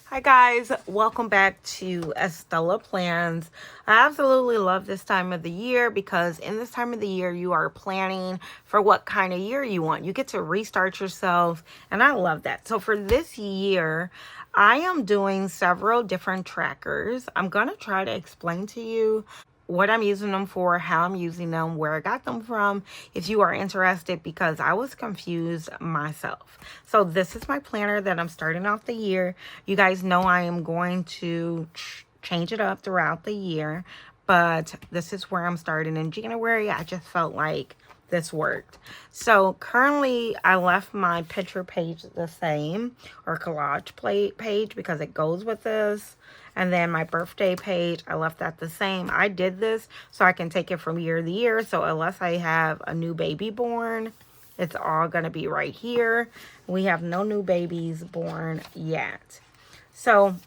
Hi guys, welcome back to Estella Plans. I absolutely love this time of the year because in this time of the year you are planning for what kind of year you want. You get to restart yourself and I love that. So for this year, I am doing several different trackers. I'm going to try to explain to you what I'm using them for, how I'm using them, where I got them from, if you are interested, because I was confused myself. So this is my planner that I'm starting off the year. You guys know I am going to change it up throughout the year, but this is where I'm starting in January. I just felt like this worked. So currently I left my picture page the same, or collage page, because it goes with this. And then my birthday page, I left that the same. I did this so I can take it from year to year. So unless I have a new baby born, it's all going to be right here. We have no new babies born yet. So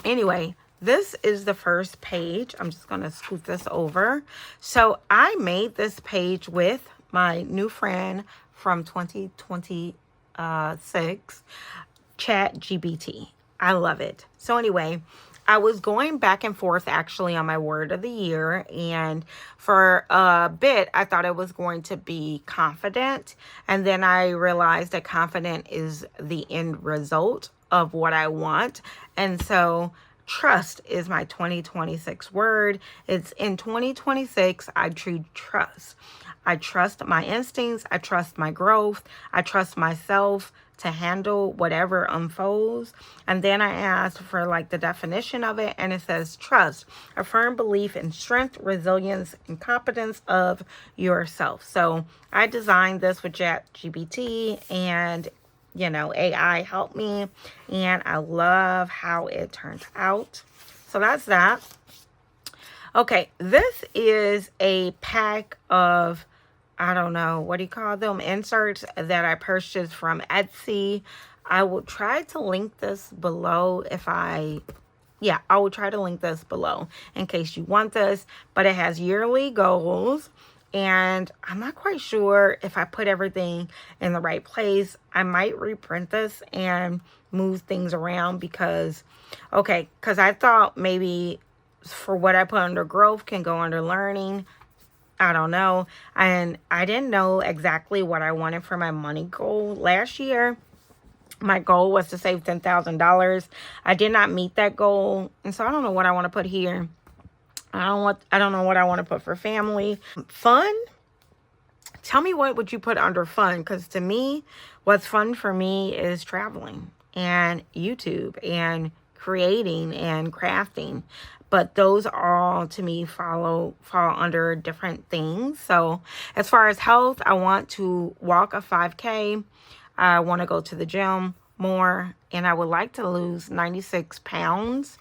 anyway, this is the first page. I'm just going to scoot this over. So I made this page with my new friend from 2026, ChatGPT. I love it. So anyway, I was going back and forth actually on my word of the year, and for a bit I thought it was going to be confident, and then I realized that confident is the end result of what I want. And so trust is my 2026 word. It's in 2026 I choose trust. I trust my instincts, I trust my growth, I trust myself to handle whatever unfolds. And then I asked for like the definition of it, and it says trust, a firm belief in strength, resilience, and competence of yourself. So I designed this with ChatGPT, and AI helped me, and I love how it turns out. So that's that. Okay, this is a pack of, I don't know, what do you call them? Inserts that I purchased from Etsy. I will try to link this below I will try to link this below in case you want this. But it has yearly goals. And I'm not quite sure if I put everything in the right place. I might reprint this and move things around because I thought maybe for what I put under growth can go under learning. I don't know. And I didn't know exactly what I wanted for my money goal last year. My goal was to save $10,000. I did not meet that goal. And so I don't know what I want to put here. I don't know what I want to put for family. Fun? Tell me, what would you put under fun? Because to me, what's fun for me is traveling and YouTube and creating and crafting. But those all to me fall under different things. So as far as health, I want to walk a 5K. I want to go to the gym more, and I would like to lose 96 pounds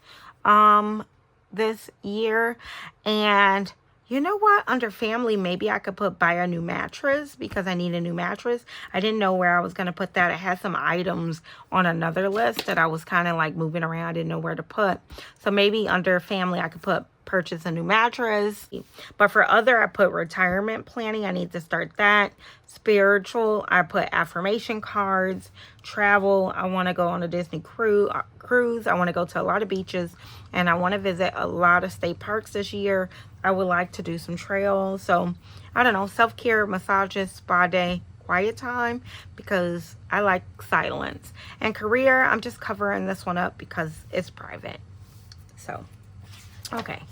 this year. And you know what? Under family, maybe I could buy a new mattress because I need a new mattress. I didn't know where I was going to put that. I had some items on another list that I was kind of like moving around. I didn't know where to put. So maybe under family, I could purchase a new mattress. But for other, I put retirement planning. I need to start that. Spiritual, I put affirmation cards. Travel, I want to go on a Disney cruise. I want to go to a lot of beaches, and I want to visit a lot of state parks this year. I would like to do some trails. So I don't know, self-care, massages, spa day, quiet time, because I like silence. And career, I'm just covering this one up because it's private. So okay.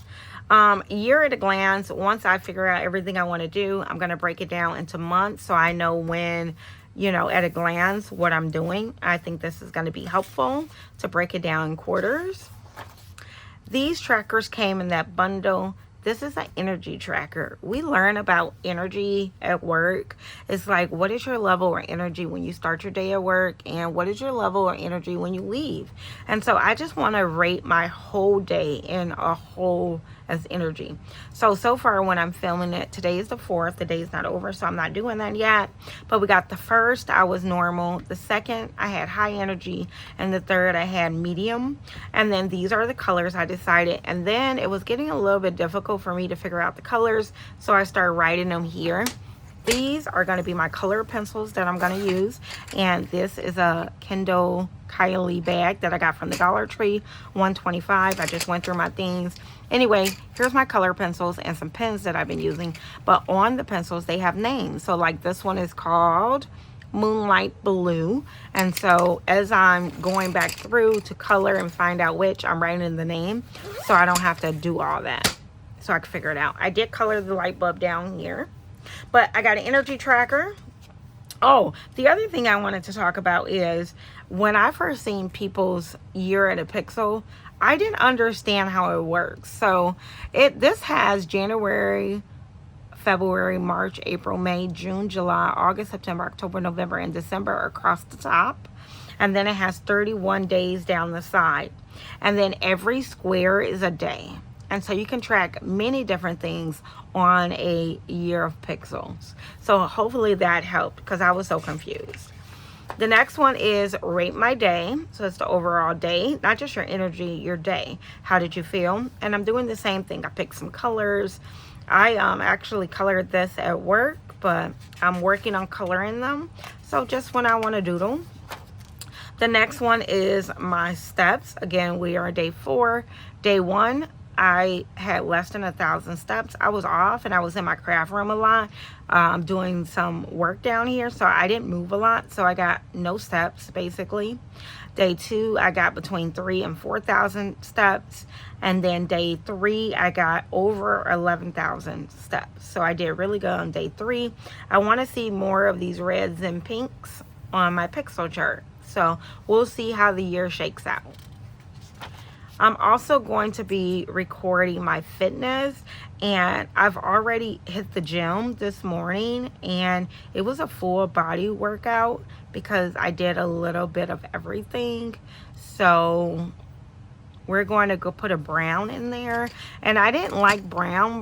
Year at a glance. Once I figure out everything I want to do, I'm going to break it down into months so I know when, at a glance what I'm doing. I think this is going to be helpful to break it down in quarters. These trackers came in that bundle. This is an energy tracker. We learn about energy at work. It's like, what is your level of energy when you start your day at work? And what is your level of energy when you leave? And so I just want to rate my whole day in a whole as energy. So far when I'm filming it, today is the 4th. The day is not over, so I'm not doing that yet. But we got the first, I was normal. The second, I had high energy. And the third, I had medium. And then these are the colors I decided. And then it was getting a little bit difficult for me to figure out the colors, so I started writing them here. These are going to be my color pencils that I'm going to use. And this is a Kendall Kylie bag that I got from the Dollar Tree, $125. I just went through my things. Anyway, here's my color pencils and some pens that I've been using. But on the pencils, they have names. So like this one is called Moonlight Blue. And so as I'm going back through to color and find out which, I'm writing in the name. So I don't have to do all that. So I can figure it out. I did color the light bulb down here. But I got an energy tracker. Oh, the other thing I wanted to talk about is when I first seen people's year at a pixel, I didn't understand how it works. So this has January, February, March, April, May, June, July, August, September, October, November, and December across the top. And then it has 31 days down the side. And then every square is a day. And so you can track many different things on a year of pixels. So hopefully that helped because I was so confused. The next one is rate my day. So it's the overall day, not just your energy, your day. How did you feel? And I'm doing the same thing. I picked some colors. I actually colored this at work, but I'm working on coloring them. So just when I want to doodle. The next one is my steps. Again, we are day 4. Day 1, I had less than 1,000 steps. I was off and I was in my craft room a lot, doing some work down here. So I didn't move a lot. So I got no steps basically. Day 2, I got between 3,000 and 4,000 steps. And then day 3, I got over 11,000 steps. So I did really good on day 3. I want to see more of these reds and pinks on my pixel chart. So we'll see how the year shakes out. I'm also going to be recording my fitness, and I've already hit the gym this morning, and it was a full body workout because I did a little bit of everything. So we're going to go put a brown in there, and I didn't like brown,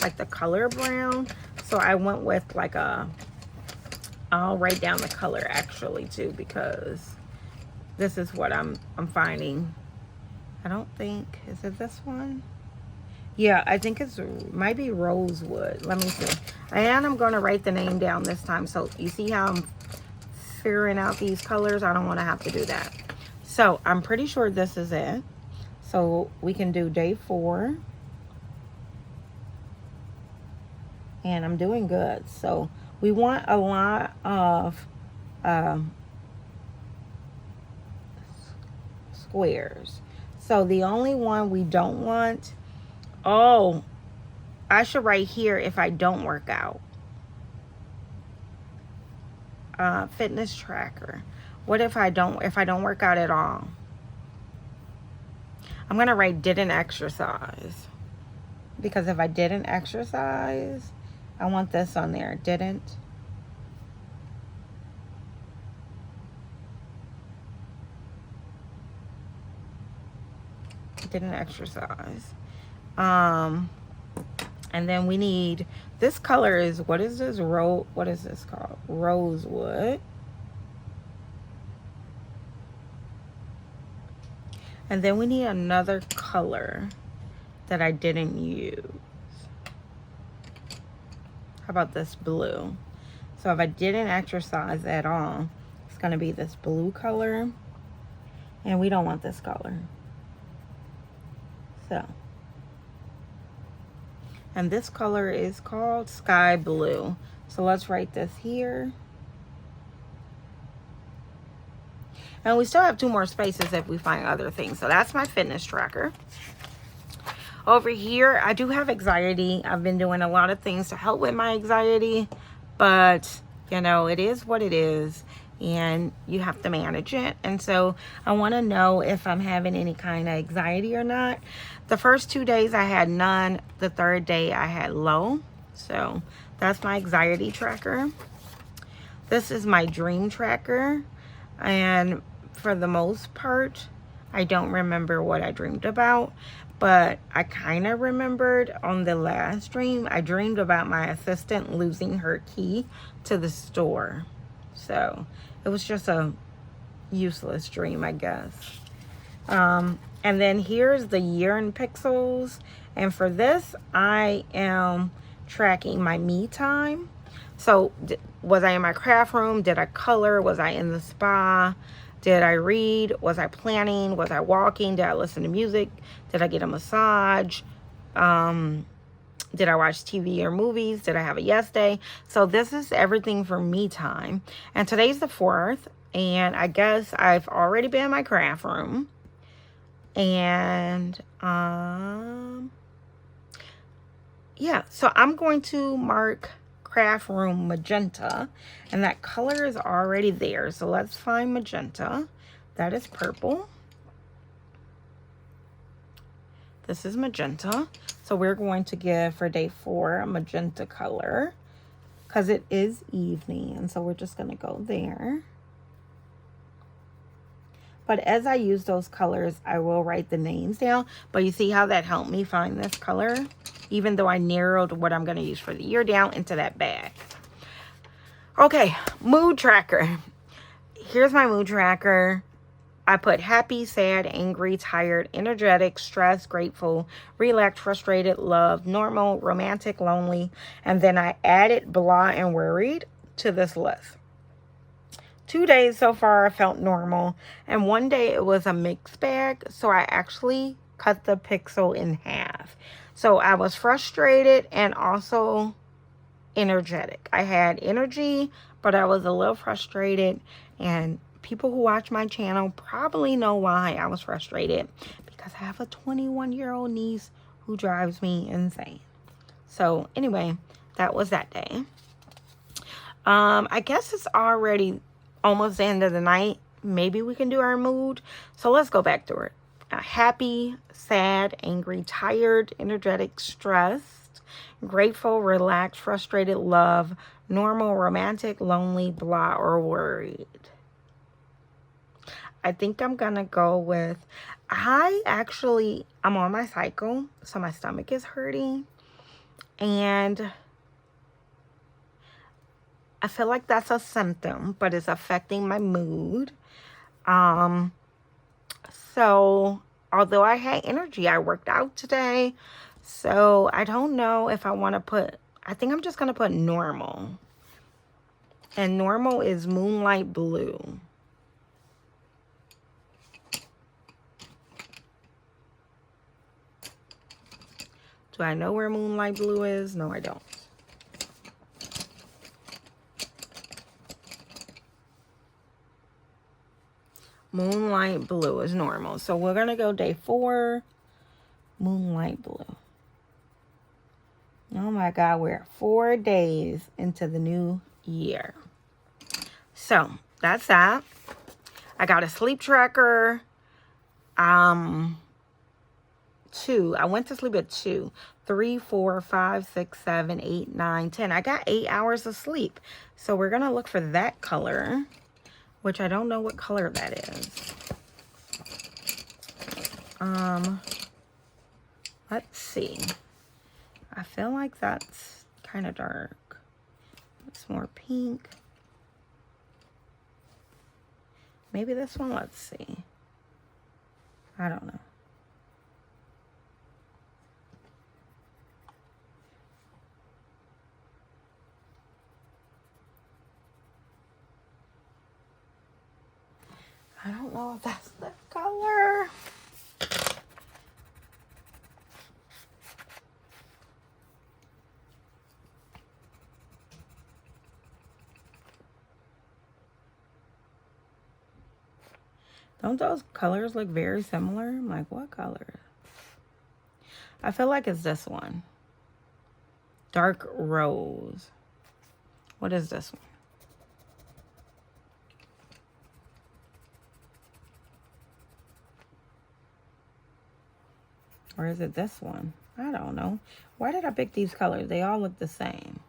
like the color brown. So I went with like I'll write down the color actually too, because this is what I'm finding. I don't think, is it this one? Yeah, I think might be rosewood. Let me see. And I'm going to write the name down this time. So you see how I'm figuring out these colors? I don't want to have to do that. So I'm pretty sure this is it. So we can do day 4. And I'm doing good. So we want a lot of squares. So the only one we don't want, oh, I should write here if I don't work out. Fitness tracker. What if I don't work out at all? I'm gonna write didn't exercise. Because if I didn't exercise, I want this on there. Didn't exercise. And then we need, this color is, what is this? What is this called? Rosewood. And then we need another color that I didn't use. How about this blue? So if I didn't exercise at all, it's going to be this blue color. And we don't want this color. So, and this color is called sky blue. So let's write this here. And we still have 2 more spaces if we find other things. So that's my fitness tracker. Over here, I do have anxiety. I've been doing a lot of things to help with my anxiety, but you know, it is what it is. And you have to manage it. And so I want to know if I'm having any kind of anxiety or not. The first 2 days I had none. The 3rd day I had low. So that's my anxiety tracker. This is my dream tracker. And for the most part, I don't remember what I dreamed about. But I kind of remembered on the last dream, I dreamed about my assistant losing her key to the store. So it was just a useless dream, I guess. And then here's the year in pixels. And for this, I am tracking my me time. So was I in my craft room? Did I color? Was I in the spa? Did I read? Was I planning? Was I walking? Did I listen to music? Did I get a massage? Did I watch TV or movies? Did I have a yes day? So this is everything for me time. And today's the 4th. And I guess I've already been in my craft room. And yeah, so I'm going to mark craft room magenta, and that color is already there. So let's find magenta. That is purple. This is magenta. So we're going to give for day 4 a magenta color because it is evening. And so we're just going to go there. But as I use those colors, I will write the names down. But you see how that helped me find this color? Even though I narrowed what I'm going to use for the year down into that bag. Okay, mood tracker. Here's my mood tracker. I put happy, sad, angry, tired, energetic, stressed, grateful, relaxed, frustrated, love, normal, romantic, lonely. And then I added blah and worried to this list. 2 days so far I felt normal, and 1 day it was a mixed bag, so I actually cut the pixel in half. So I was frustrated and also energetic. I had energy, but I was a little frustrated, and people who watch my channel probably know why I was frustrated, because I have a 21-year-old niece who drives me insane. So anyway, that was that day. I guess it's already almost the end of the night. Maybe we can do our mood. So let's go back through it. Happy, sad, angry, tired, energetic, stressed, grateful, relaxed, frustrated, love, normal, romantic, lonely, blah, or worried. I think I'm gonna go with, I'm on my cycle, so my stomach is hurting, and I feel like that's a symptom, but it's affecting my mood. So although I had energy, I worked out today. So I don't know if I want to put, I think I'm just going to put normal. And normal is Moonlight Blue. Do I know where Moonlight Blue is? No, I don't. Moonlight Blue is normal. So we're going to go day 4, Moonlight Blue. Oh my God, we're 4 days into the new year. So that's that. I got a sleep tracker. 2. I went to sleep at 2. 3, 4, 5, 6, 7, 8, 9, 10. I got 8 hours of sleep. So we're going to look for that color, which I don't know what color that is. Let's see. I feel like that's kind of dark. It's more pink. Maybe this one, let's see. I don't know. I don't know if that's the color. Don't those colors look very similar? I'm like, what color? I feel like it's this one. Dark rose. What is this one? Or is it this one? I don't know. Why did I pick these colors? They all look the same.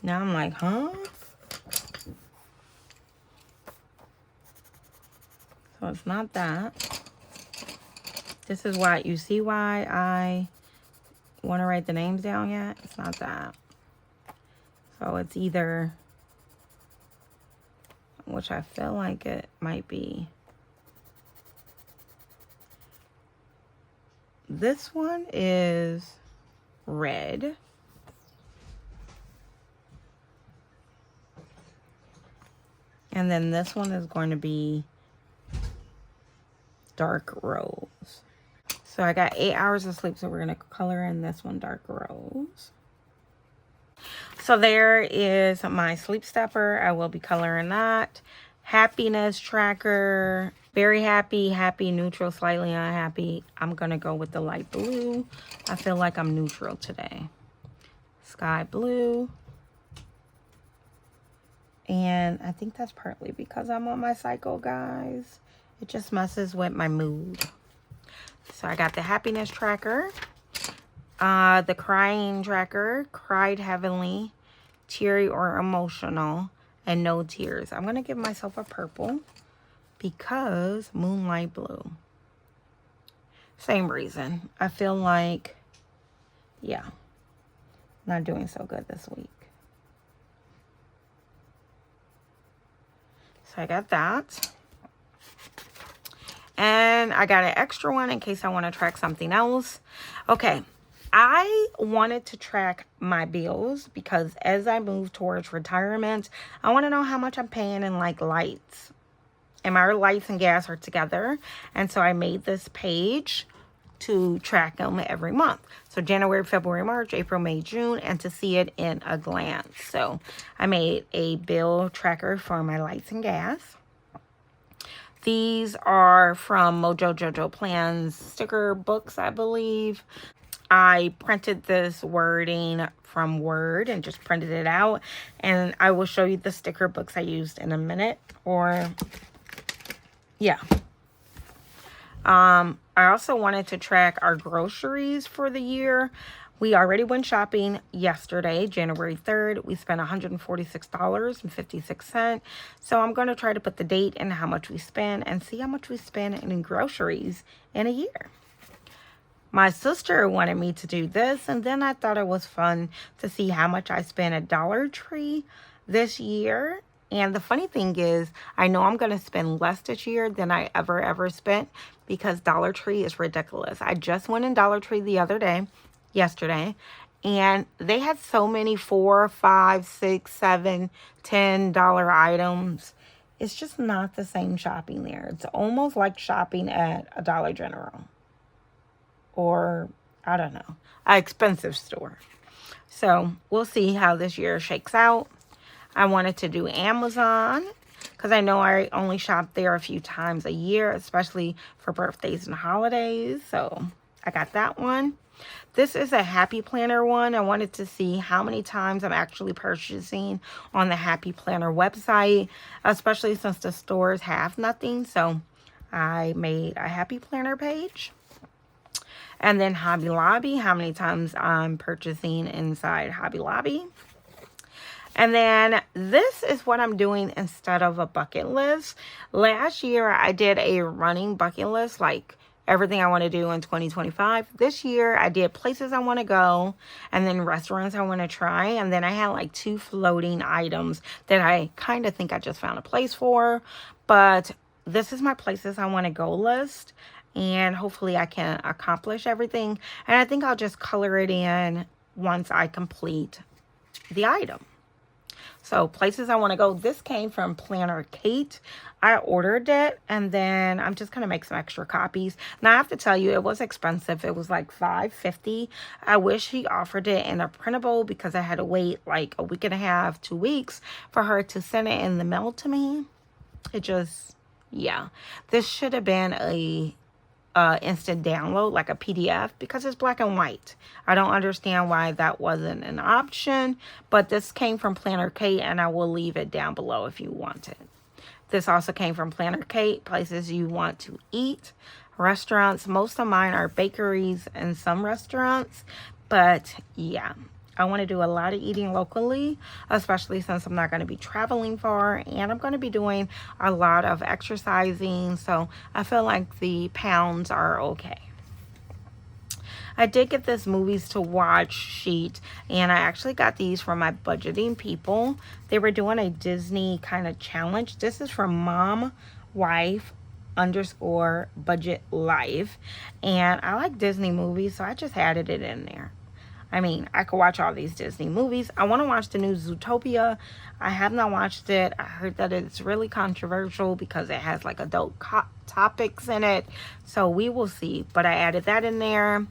Now I'm like, huh? So it's not that. This is why, you see why I want to write the names down yet? It's not that. So it's either, which I feel like it might be. this one is red. And then this one is going to be dark rose. So I got 8 hours of sleep, so we're going to color in this one dark rose. So there is my sleep stepper. I will be coloring that. Happiness tracker. Very happy, happy, neutral, slightly unhappy. I'm going to go with the light blue. I feel like I'm neutral today. Sky blue. And I think that's partly because I'm on my cycle, guys. It just messes with my mood. So I got the happiness tracker. The crying tracker. Cried heavily, teary or emotional, and no tears. I'm going to give myself a purple because moonlight blue. Same reason. I feel like, yeah, not doing so good this week. So I got that. And I got an extra one in case I want to track something else. Okay. I wanted to track my bills because as I move towards retirement, I want to know how much I'm paying in like lights. And my lights and gas are together. And so I made this page to track them every month. So January, February, March, April, May, June, and to see it in a glance. So I made a bill tracker for my lights and gas. These are from Mojo Jojo Plans sticker books, I believe. I printed this wording from Word and just printed it out. And I will show you the sticker books I used in a minute. Or, yeah. I also wanted to track our groceries for the year. We already went shopping yesterday, January 3rd. We spent $146.56. So I'm going to try to put the date and how much we spend and see how much we spend in groceries in a year. My sister wanted me to do this, and then I thought it was fun to see how much I spent at Dollar Tree this year. And the funny thing is, I know I'm going to spend less this year than I ever spent because Dollar Tree is ridiculous. I just went in Dollar Tree the other day, yesterday, and they had so many $4, $5, $6, $7, $10 items. It's just not the same shopping there. It's almost like shopping at a Dollar General or, I don't know, an expensive store. So we'll see how this year shakes out. I wanted to do Amazon because I know I only shop there a few times a year, especially for birthdays and holidays. So I got that one. This is a Happy Planner one. I wanted to see how many times I'm actually purchasing on the Happy Planner website, especially since the stores have nothing. So I made a Happy Planner page. And then Hobby Lobby, how many times I'm purchasing inside Hobby Lobby. And then this is what I'm doing instead of a bucket list. Last year, I did a running bucket list, like everything I want to do in 2025. This year, I did places I want to go and then restaurants I want to try. And then I had like 2 floating items that I kind of think I just found a place for. But this is my places I want to go list. And hopefully I can accomplish everything. And I think I'll just color it in once I complete the item. So places I want to go. This came from Planner Kate. I ordered it and then I'm just going to make some extra copies. Now I have to tell you, it was expensive. It was like $5.50. I wish he offered it in a printable because I had to wait like a week and a half, 2 weeks for her to send it in the mail to me. It just, yeah. This should have been a instant download, like a PDF, because it's black and white. I don't understand why that wasn't an option, but this came from Planner Kate, and I will leave it down below if you want it. This also came from Planner Kate, places you want to eat, restaurants. Most of mine are bakeries and some restaurants, but yeah. I want to do a lot of eating locally, especially since I'm not going to be traveling far and I'm going to be doing a lot of exercising. So I feel like the pounds are okay. I did get this movies to watch sheet and I actually got these from my budgeting people. They were doing a Disney kind of challenge. This is from Mom, Wife, _budget life. And I like Disney movies, so I just added it in there. I mean, I could watch all these Disney movies. I want to watch the new Zootopia. I have not watched it. I heard that it's really controversial because it has like adult topics in it. So we will see. But I added that in there.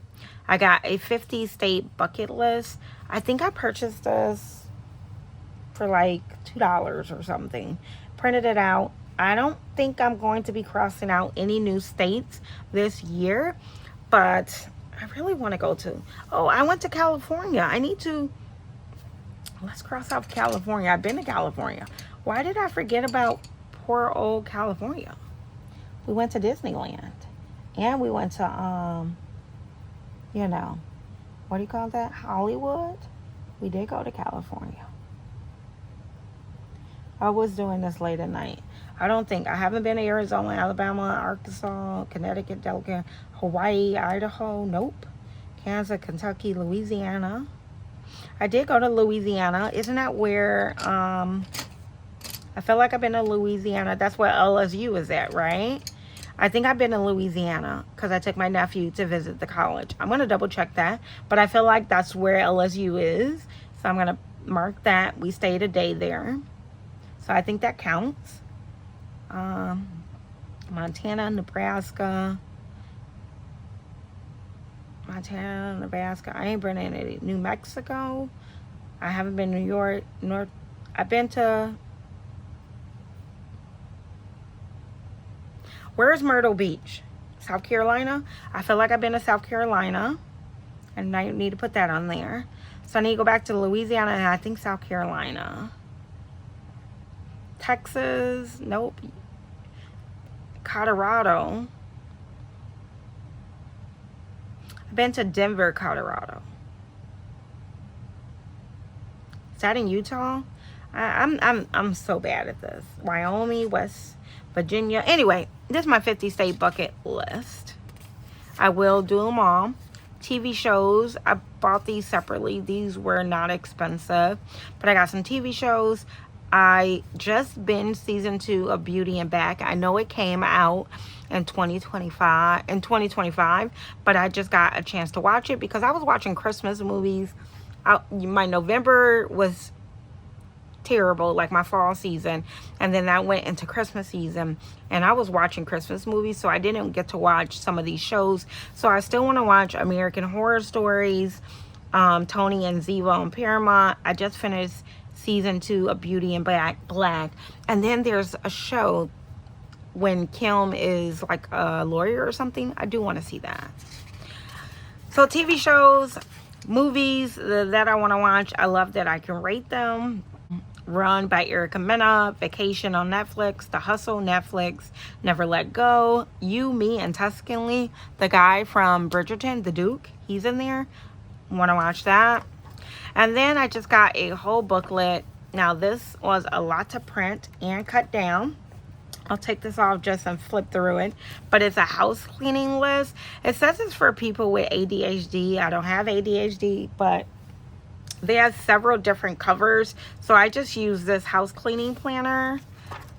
I got a 50 state bucket list. I think I purchased this for like $2 or something. Printed it out. I don't think I'm going to be crossing out any new states this year, but I really want to go to. Oh, I went to California. Let's cross out California. I've been to California. Why did I forget about poor old California? We went to Disneyland. And we went to, you know, what do you call that? Hollywood? We did go to California. I was doing this late at night. I haven't been to Arizona, Alabama, Arkansas, Connecticut, Delaware, Hawaii, Idaho. Nope. Kansas, Kentucky, Louisiana. I did go to Louisiana. Isn't that where, I feel like I've been to Louisiana. That's where LSU is at, right? I think I've been to Louisiana because I took my nephew to visit the college. I'm going to double check that. But I feel like that's where LSU is. So I'm going to mark that. We stayed a day there. So I think that counts. Montana, Nebraska. I ain't been in any. New Mexico. I haven't been to New York. I've been to. Where's Myrtle Beach? South Carolina? I feel like I've been to South Carolina. And I need to put that on there. So I need to go back to Louisiana and I think South Carolina. Texas? Nope. Colorado. I've been to Denver, Colorado. Is that in Utah? I'm so bad at this. Wyoming, West Virginia. Anyway, this is my 50 state bucket list. I will do them all. TV shows, I bought these separately. These were not expensive, but I got some TV shows. I just binged season 2 of Beauty and Back. I know it came out in 2025, but I just got a chance to watch it because I was watching Christmas movies. My November was terrible, like my fall season, and then that went into Christmas season, and I was watching Christmas movies, so I didn't get to watch some of these shows. So I still want to watch American Horror Stories, Tony and Ziva on Paramount. I just finished season 2 of Beauty and Black, and then there's a show when Kim is like a lawyer or something. I do want to see that. So TV shows, movies that I want to watch, I love that I can rate them. Run by Erica Mena, Vacation on Netflix, The Hustle, Netflix, Never Let Go, You, Me, and Tuscany. The guy from Bridgerton, the Duke, he's in there. Want to watch that. And then I just got a whole booklet. Now this was a lot to print and cut down. I'll take this off just and flip through it. But it's a house cleaning list. It says it's for people with ADHD. I don't have ADHD, but they have several different covers. So I just use this house cleaning planner.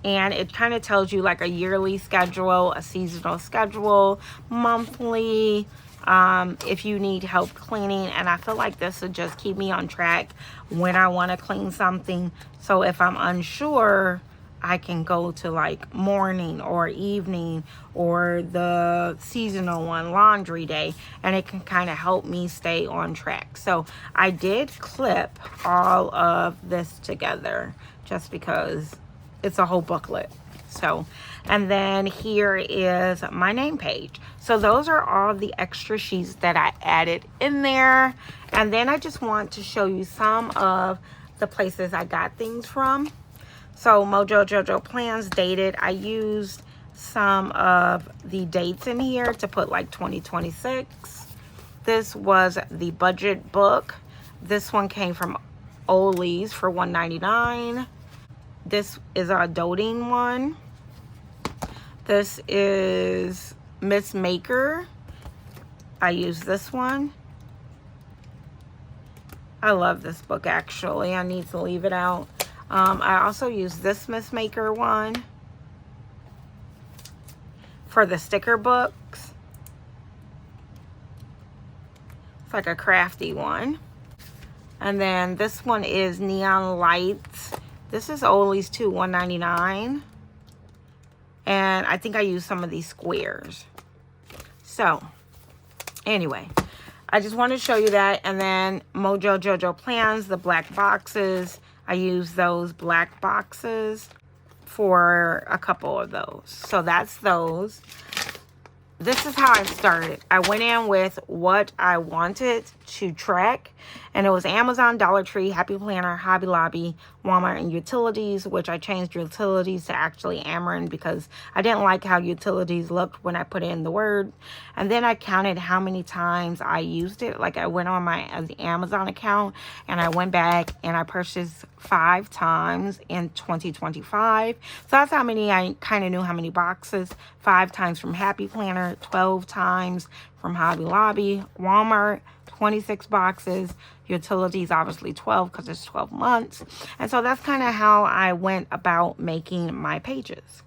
And it kind of tells you like a yearly schedule, a seasonal schedule, monthly, if you need help cleaning. And I feel like this would just keep me on track when I want to clean something. So if I'm unsure, I can go to like morning or evening or the seasonal one, laundry day, and it can kind of help me stay on track. So I did clip all of this together just because it's a whole booklet. So, and then here is my name page. So those are all the extra sheets that I added in there. And then I just want to show you some of the places I got things from. So Mojo Jojo Plans dated. I used some of the dates in here to put like 2026. This was the budget book. This one came from Ollie's for $1.99. This is our doting one. This is Miss Maker. I use this one. I love this book actually. I need to leave it out. I also use this Miss Maker one. for the sticker books. It's like a crafty one. And then this one is Neon Lights. This is Ollie's too, $1.99. And I think I used some of these squares. So, anyway, I just wanted to show you that. And then Mojo Jojo Plans, the black boxes. I use those black boxes for a couple of those. So that's those. This is how I started. I went in with what I wanted to track, and it was Amazon, Dollar Tree, Happy Planner, Hobby Lobby, Walmart, and Utilities, which I changed Utilities to actually Ameren because I didn't like how Utilities looked when I put in the word. And then I counted how many times I used it. Like I went on my Amazon account and I went back and I purchased 5 times in 2025. So that's how many, I kind of knew how many boxes. 5 times from Happy Planner, 12 times from Hobby Lobby, Walmart, 26 boxes, Utilities obviously 12 because it's 12 months. And so that's kind of how I went about making my pages.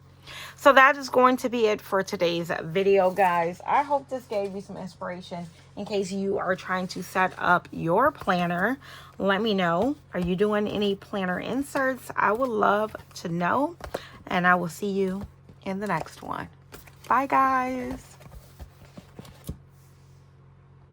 So that is going to be it for today's video, guys. I hope this gave you some inspiration in case you are trying to set up your planner. Let me know. Are you doing any planner inserts? I would love to know. And I will see you in the next one. Bye, guys.